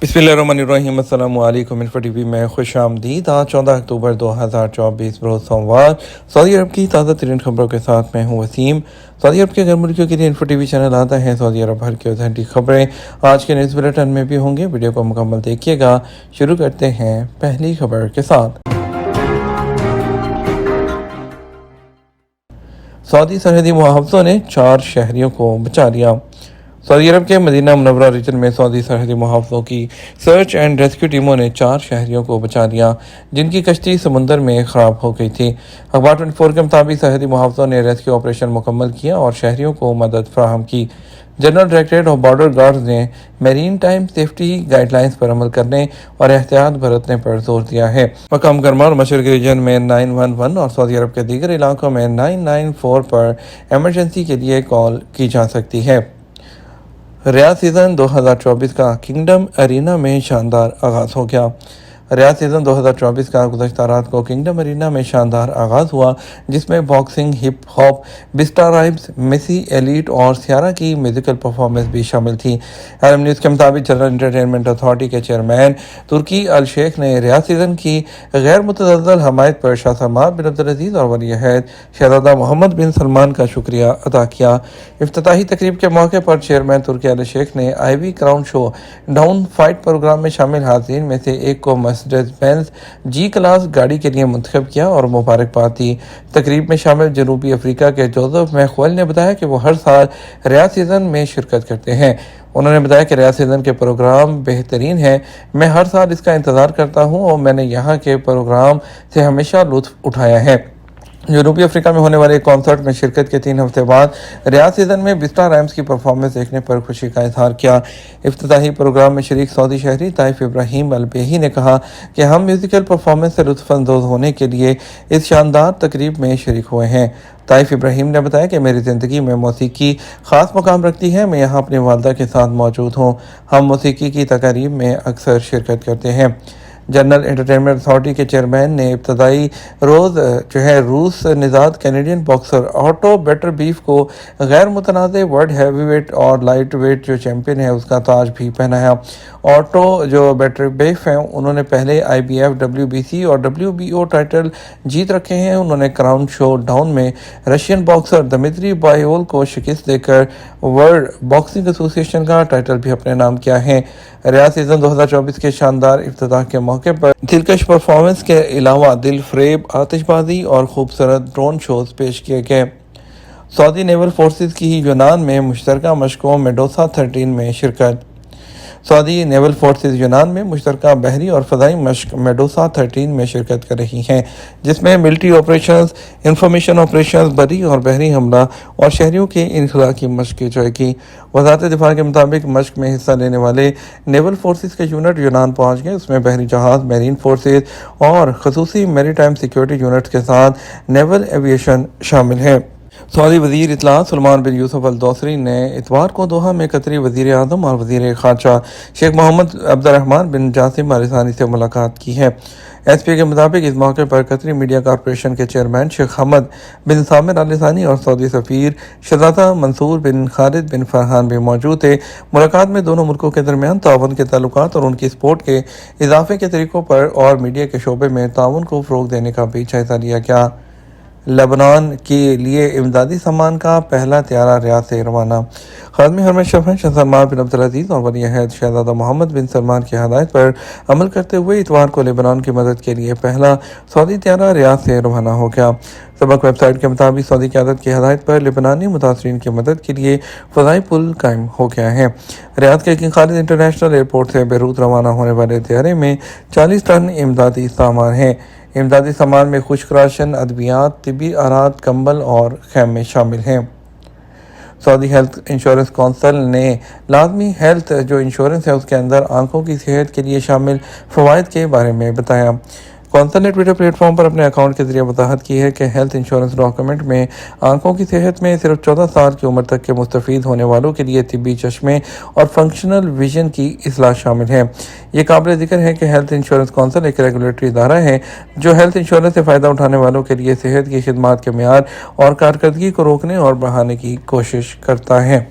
बिस्मिल्लाहिर्रहमानिर्रहीम। अस्सलाम वालेकुम। इन्फो टीवी में खुश आमदीद। आज 14 अक्टूबर 2024 रोज़ सोमवार सऊदी अरब की ताज़ा तरीन खबरों के साथ मैं हूँ वसीम। सऊदी अरब के घर मुल्कियों के लिए इन्फो टीवी चैनल आता है। सऊदी अरब भर की ऑथेंटिक खबरें आज के न्यूज़ बुलेटिन में भी होंगे। वीडियो को मुकम्मल देखिएगा। शुरू करते हैं पहली खबर के साथ। सऊदी सरहदी मुहाफ़िज़ों ने 4 शहरियों को बचा लिया। सऊदी अरब के मदीना मुनव्वरा रीजन में सऊदी सरहदी मुहाफ़िज़ों की सर्च एंड रेस्क्यू टीमों ने 4 शहरियों को बचा लिया जिनकी कश्ती समुंदर में ख़राब हो गई थी। अखबार 24 के मुताबिक सरहदी मुहाफ़िज़ों ने रेस्क्यू ऑपरेशन मुकम्मल किया और शहरियों को मदद फराहम की। General directorate of border guards ने मेरीन टाइम सेफ्टी गाइडलाइंस पर अमल करने और एहतियात बरतने पर जोर दिया है। मकाम गर्मा और मशरक़ी रीजन में 911 और सऊदी अरब के दीगर इलाकों में 994 पर एमरजेंसी के लिए कॉल की जा सकती है। रियाद सीज़न 2024 का किंगडम अरीना में शानदार आगाज़ हो गया। रियाद सीज़न 2024 का गुज़श्ता रात को किंगडम अरीना में शानदार आगाज़ हुआ जिसमें boxing, hip hop, Busta Rhymes, Missy Elliott और सियारा की म्यूजिकल परफॉर्मेंस भी शामिल थी। आलम न्यूज़ के मुताबिक जनरल एंटरटेनमेंट अथॉरिटी के चेयरमैन तुर्की अल शेख ने रियाद सीज़न की गैर मुतज़ल्ज़ल हमायत पर शाह सलमान बिन अब्दुल-अज़ीज़ और वली अहद शहज़ादा मोहम्मद बिन सलमान का शुक्रिया अदा किया। इफ्तिताही तकरीब के मौके पर चेयरमैन तुर्की अल शेख ने आईवी crown showdown fight program में शामिल हाज़रीन में से एक को मर्सिडीज बेंज जी क्लास गाड़ी के लिए मुंतखब किया और मुबारकबाद दी। तकरीब में शामिल जनूबी अफ्रीका के जोसेफ मैखवेल ने बताया कि वो हर साल रियाद सीज़न में शिरकत करते हैं। उन्होंने बताया कि रियाद सीज़न के प्रोग्राम बेहतरीन हैं। मैं हर साल इसका इंतज़ार करता हूं और मैंने यहाँ के प्रोग्राम से हमेशा लुत्फ़ उठाया है। जनूबी अफ्रीका में होने वाले कॉन्सर्ट में शिरकत के 3 हफ्ते बाद रियाद सीज़न में बिस्टा राइम्स की परफॉर्मेंस देखने पर खुशी का इजहार किया। इफ्तिताही प्रोग्राम में शरीक सऊदी शहरी ताइफ इब्राहिम अलबेही ने कहा कि हम म्यूज़िकल परफॉर्मेंस से लुत्फ़अंदोज़ होने के लिए इस शानदार तकरीब में शरीक हुए हैं। ताइफ इब्राहिम ने बताया कि मेरी ज़िंदगी में मौसीकी ख़ास मकाम रखती है। मैं यहाँ अपनी वालदा के साथ मौजूद हूँ। हम मौसीकी की तकारीब में अक्सर शिरकत करते हैं। जनरल एंटरटेनमेंट अथॉरिटी के चेयरमैन ने इब्तदाई रोज़ रूस निजात Canadian boxer auto better beef को गैर मुतनाज़ वर्ल्ड हैवीवेट और लाइट वेट जो चैम्पियन है उसका ताज भी पहनाया। ऑटो जो बेटर बीफ हैं उन्होंने पहले IBF, WBC और WBO टाइटल जीत रखे हैं। उन्होंने क्राउन शो डाउन में रशियन बॉक्सर दमित्री बायोल को शिकस्त देकर वर्ल्ड बॉक्सिंग एसोसिएशन का टाइटल भी अपने नाम किया है। रियाद सीज़न 2024 के शानदार इफ्तिताह के मौके पर दिलकश परफॉर्मेंस के अलावा दिल फ्रेब, आतिशबाजी और खूबसूरत ड्रोन शोज पेश किए गए। सऊदी नेवल फोर्सेस की यूनान में मुश्तरका मशकों मेडोसा 13 में शिरकत। सऊदी नेवल फोर्सेस यूनान में मुश्तरका बहरी और फ़ज़ाई मशक मेडोसा 13 में शिरकत कर रही हैं जिसमें मिलिट्री ऑपरेशंस, इंफॉर्मेशन ऑपरेशंस, बरी और बहरी हमला और शहरियों के इनखला की मशक की जाएगी। वज़ारत दिफा के मुताबिक मशक में हिस्सा लेने वाले नेवल फोर्सेस के यूनिट यूनान पहुँच गए। उसमें बहरी जहाज़, मेरीन फोर्सेस और खसूसी मैरीटाइम सिक्योरिटी यूनिट्स के साथ नेवल एविएशन शामिल है। सऊदी वज़ीर इत्तलात सलमान बिन यूसुफ अल दोसरी ने इतवार को दोहा में कतरी वज़ीर आज़म और वज़ीर ख़ारजा शेख मोहम्मद अब्दुर्रहमान बिन जासिम अल सानी से मुलाकात की है। SP के मुताबिक इस मौके पर कतरी मीडिया कॉरपोरेशन के चेयरमैन शेख हमद बिन सामिर अल सानी और सऊदी सफ़ीर शहज़ादा मंसूर बिन खालिद बिन फरहान भी मौजूद थे। मुलाकात में दोनों मुल्कों के दरमियान ताउन के ताल्लुकात और उनकी सपोर्ट के इजाफे के तरीक़ों पर और मीडिया के शोबे में ताउन को फ़रोग़ देने का भी जायज़ा लिया गया। लेबनान के लिए इमदादी सामान का पहला तैयारा रियाद से रवाना। खादम हरमत शफ़न शाह सलमान बिन अब्दुल-अज़ीज़ और वली अहद शहज़ादा मोहम्मद बिन सलमान की हदायत पर अमल करते हुए इतवार को लेबनान की मदद के लिए पहला सऊदी तैयारा रियाद से रवाना हो गया। सबक वेबसाइट के मुताबिक सऊदी क़यादत की हदायत पर लेबनानी मुतासरीन की मदद के लिए फ़ज़ाई पुल कायम हो गया है। रियाद के किंग खालिद इंटरनेशनल एयरपोर्ट से बेरूत रवाना होने वाले तैयारे में 40 टन इमदादी सामान है। इमदादी सामान में खुश्क राशन, अद्वियात, तिबी आरात, कंबल और खैमे शामिल हैं। सऊदी हेल्थ इंश्योरेंस कौंसिल ने लाजमी हेल्थ जो इंश्योरेंस है उसके अंदर आंखों की सेहत के लिए शामिल फ़वाइद के बारे में बताया। कौंसिल ने ट्विटर प्लेटफॉर्म पर अपने अकाउंट के जरिए वजाहत की है कि हेल्थ इंश्योरेंस डॉक्यूमेंट में आंखों की सेहत में सिर्फ 14 साल की उम्र तक के मुस्तफ़ीद होने वालों के लिए तिब्बी चश्मे और फंक्शनल विजन की इस्लाह शामिल है। ये काबिल ज़िक्र है कि हेल्थ इंश्योरेंस कौंसिल एक रेगुलेटरी इदारा है जो हेल्थ इंश्योरेंस से फ़ायदा उठाने वालों के लिए सेहत की खिदमात के मेयार और कारकर्दगी को रोकने और बढ़ाने की कोशिश करता है।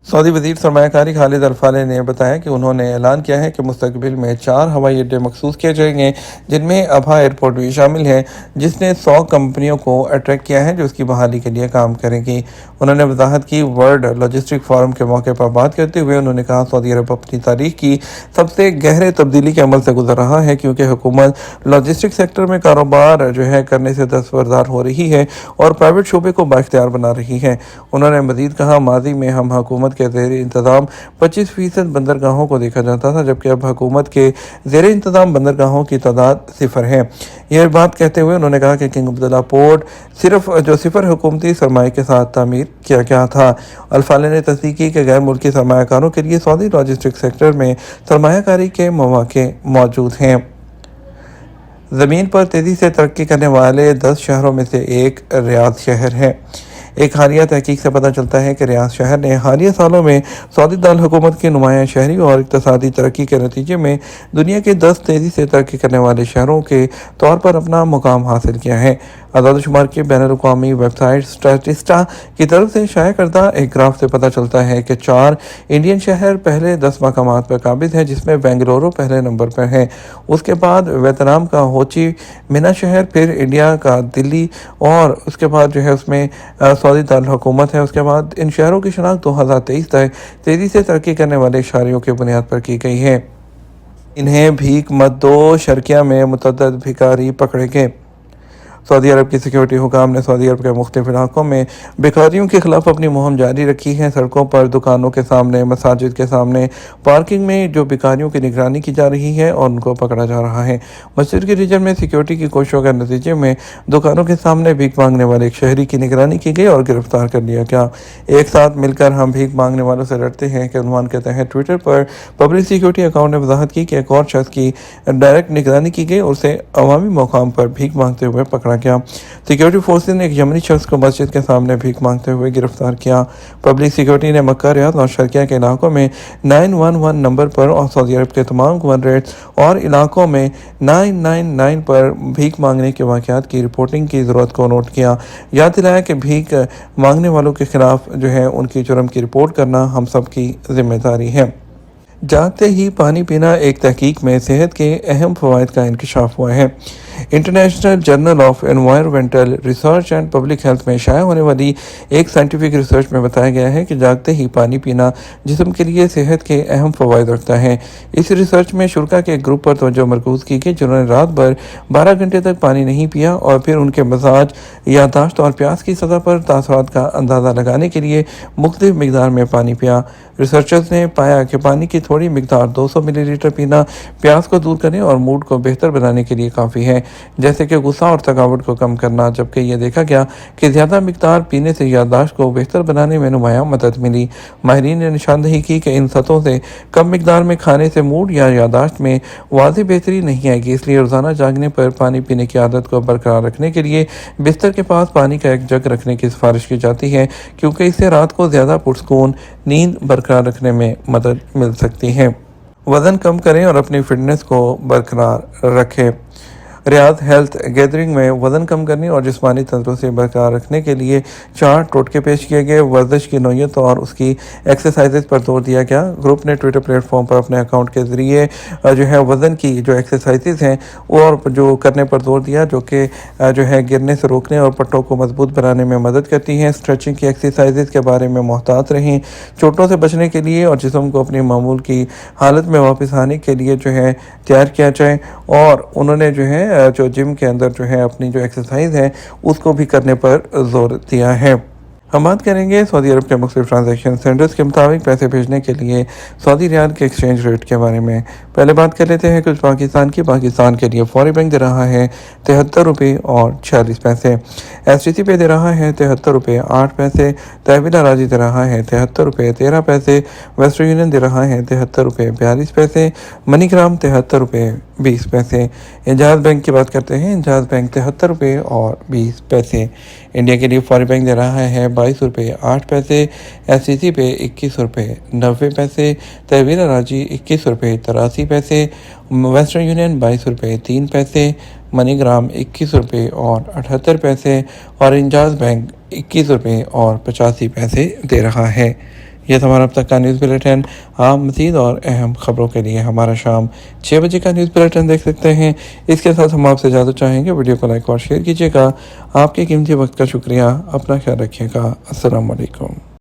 सऊदी वज़ीर सरमायाकारी खालिद अल-फालेह ने बताया कि उन्होंने ऐलान किया है कि मुस्तकबिल में 4 हवाई अड्डे मखसूस किए जाएंगे, जिनमें अबहा एयरपोर्ट भी शामिल है, जिसने 100 कंपनियों को अट्रैक्ट किया है जो उसकी बहाली के लिए काम करेंगी। उन्होंने वजाहत की वर्ल्ड लॉजिस्टिक फोरम के मौके पर बात करते हुए उन्होंने कहा, सऊदी अरब अपनी तारीख की सबसे गहरे तब्दीली के अमल से गुजर रहा है, क्योंकि हुकूमत लॉजिस्टिक सेक्टर में कारोबार जो है करने से दस्तबरदार हो रही है और प्राइवेट शोबे को बाख्तियार बना रही है। उन्होंने मजीद कहा, माजी में हम हुकूमत के ज़ेर इंतज़ाम 25% बंदरगाहों को देखा जाता था, जबकि अब हुकूमत के ज़ेर इंतज़ाम बंदरगाहों की तादाद 0 है। यह बात कहते हुए उन्होंने कहा कि किंग अब्दुल्ला पोर्ट सिर्फ जो 0 हुकूमती सरमाए के साथ तामीर किया गया था। अल-फालेह ने तस्दीक की कि गैर मुल्की सरमायाकारों के लिए सऊदी लॉजिस्टिक सेक्टर में सरमायाकारी के मौके मौजूद हैं। ज़मीन पर तेज़ी से तरक्की करने वाले 10 शहरों में से एक रियाद शहर है। एक हालिया तहकीक से पता चलता है कि रियाद शहर ने हालिया सालों में सऊदी दार हुकूमत की नुमायां शहरी और इक़्तिसादी तरक्की के नतीजे में दुनिया के 10 तेज़ी से तरक्की करने वाले शहरों के तौर पर अपना मुकाम हासिल किया है। आदादोशुमार की बैनुल-अक़वामी वेबसाइट स्टैटिस्टा की तरफ से शाया करदा एक ग्राफ से पता चलता है कि 4 इंडियन शहर पहले 10 मकामात पर काबिज है, जिसमें बेंगलुरु पहले नंबर पर है। उसके बाद वियतनाम का हो ची मिन्ह शहर, फिर इंडिया का दिल्ली और उसके बाद जो है उसमें सऊदी दारुल हुकूमत है। उसके बाद इन शहरों की शनाख्त 2023 तक तेज़ी से तरक्की करने वाले इशारों की बुनियाद पर की गई है। इन्हें भीख मत दो, शर्किया में मुतअद्दिद भिखारी पकड़े गए। सऊदी अरब की सिक्योरिटी हुकाम ने सऊदी अरब के मुख्तलिफ इलाकों में भिखारियों के खिलाफ अपनी मुहिम जारी रखी है। सड़कों पर, दुकानों के सामने, मसाजिद के सामने, पार्किंग में जो भिखारियों की निगरानी की जा रही है और उनको पकड़ा जा रहा है। मस्जिद के रीजन में सिक्योरिटी की कोशिशों के नतीजे में दुकानों के सामने भीख मांगने वाले एक शहरी की निगरानी की गई और गिरफ्तार कर लिया गया। एक साथ मिलकर हम भीख मांगने वालों से लड़ते हैं के उन्वान के तहत ट्विटर पर पब्लिक सिक्योरिटी अकाउंट ने वजाहत की कि एक और शख्स की डायरेक्ट निगरानी की गई और उसे अवामी मकाम पर भीख मांगते हुए पकड़ा गया। सिक्योरिटी फोर्सेज ने एक यमनी शख्स को मस्जिद के सामने भीख मांगते हुए गिरफ्तार किया। पब्लिक सिक्योरिटी ने मक्का, रियाद और शर्किया के इलाकों में 911 नंबर पर और सऊदी अरब के तमाम गवर्नरेट्स और इलाकों में 999 पर भीख मांगने के वाक़यात की रिपोर्टिंग की ज़रूरत को नोट किया। याद दिलाया कि भीख मांगने वालों के खिलाफ जो है उनकी जुर्म की रिपोर्ट करना हम सब की जिम्मेदारी है। जागते ही पानी पीना, एक तहकीक में सेहत के अहम फ़वाइद का इंकशाफ हुआ है। International journal of environmental research and public health में शाया होने वाली एक साइंटिफिक रिसर्च में बताया गया है कि जागते ही पानी पीना जिस्म के लिए सेहत के अहम फ़वाइद रखता है। इस रिसर्च में शुरा के एक ग्रुप पर तवज्जो मरकूज़ की गई जिन्होंने रात भर 12 घंटे तक पानी नहीं पिया और फिर उनके मजाज, याददाश्त और प्यास की सतह पर तासरात का अंदाज़ा लगाने के लिए मुख्तलिफ मिकदार में पानी पिया। रिसर्चर्स ने पाया कि पानी की थोड़ी मिकदार 200 मिलीलीटर पीना प्यास को दूर करने और मूड को बेहतर बनाने के लिए काफ़ी है, जैसे कि गुस्सा और थकावट को कम करना। जबकि यह देखा गया कि ज़्यादा मिकदार पीने से याददाश्त को बेहतर बनाने में नुमायां मदद मिली। माहिरीन ने निशानदही की कि इन सतहों से कम मिकदार में खाने से मूड या याददाश्त में वाज़ेह बेहतरी नहीं आएगी, इसलिए रोज़ाना जागने पर पानी पीने की आदत को बरकरार रखने के लिए बिस्तर के पास पानी का एक जग रखने की सिफारिश की जाती है, क्योंकि इससे रात को ज़्यादा पुरसकून नींद बरकरार रखने में मदद मिल सकती है। वज़न कम करें और अपनी फिटनेस को बरकरार रखें। रियाद हेल्थ गैदरिंग में वज़न कम करने और जिस्मानी तंदुरुस्ती बरकरार रखने के लिए 4 टोटके पेश किए गए। वर्जिश की नौयत और उसकी एक्सरसाइजेज पर जोर दिया गया। ग्रुप ने ट्विटर प्लेटफॉर्म पर अपने अकाउंट के ज़रिए जो है वज़न की जो एक्सरसाइजेज हैं और जो करने पर जोर दिया, जो कि जो है गिरने से रोकने और पट्टों को मजबूत बनाने में मदद करती हैं। स्ट्रेचिंग की एक्सरसाइजेज के बारे में मोहतात रहें। चोटों से बचने के लिए और जिस्म को अपनी मामूल की हालत में वापस आने के लिए जो है तैयार किया जाए। और उन्होंने जो है जो जिम के अंदर जो है अपनी जो एक्सरसाइज है उसको भी करने पर जोर दिया है। हम बात करेंगे सऊदी अरब के मुख्तलिफ ट्रांजैक्शन सेंटर्स के मुताबिक पैसे भेजने के लिए सऊदी रियाल के एक्सचेंज रेट के बारे में। पहले बात कर लेते हैं कुछ पाकिस्तान की। पाकिस्तान के लिए फौरी बैंक दे रहा है 73 रुपये और 46 पैसे। STC पे दे रहा है 73 रुपये 8 पैसे। तहवील अराजी दे रहा है 73 रुपये 13 पैसे। वेस्टर्न यूनियन दे रहा है 73 रुपये 42 पैसे। मनीग्राम 73 रुपये 20 पैसे। इंजाज बैंक की बात करते हैं। इंजाज बैंक 73 रुपये और 20 पैसे। इंडिया के लिए फौरी बैंक दे रहा है 22 रुपये 8 पैसे। STC पे 21 रुपये 90 पैसे। तहवील अराजी 21 रुपये 83 पैसे। वेस्टर्न यूनियन 22 रुपये 3 पैसे। मनीग्राम 21 रुपये और 78 पैसे और इंजाज बैंक 21 रुपये और 85 पैसे दे रहा है। یہ تھا ہمارا اب تک کا نیوز بلیٹن۔ آپ مزید اور اہم خبروں کے لیے ہمارا شام 6 بجے کا نیوز بلیٹن دیکھ سکتے ہیں۔ اس کے ساتھ ہم آپ سے اجازت چاہیں گے، ویڈیو کو لائک اور شیئر کیجیے گا۔ آپ کے قیمتی وقت کا شکریہ، اپنا خیال رکھیے گا۔ السلام علیکم۔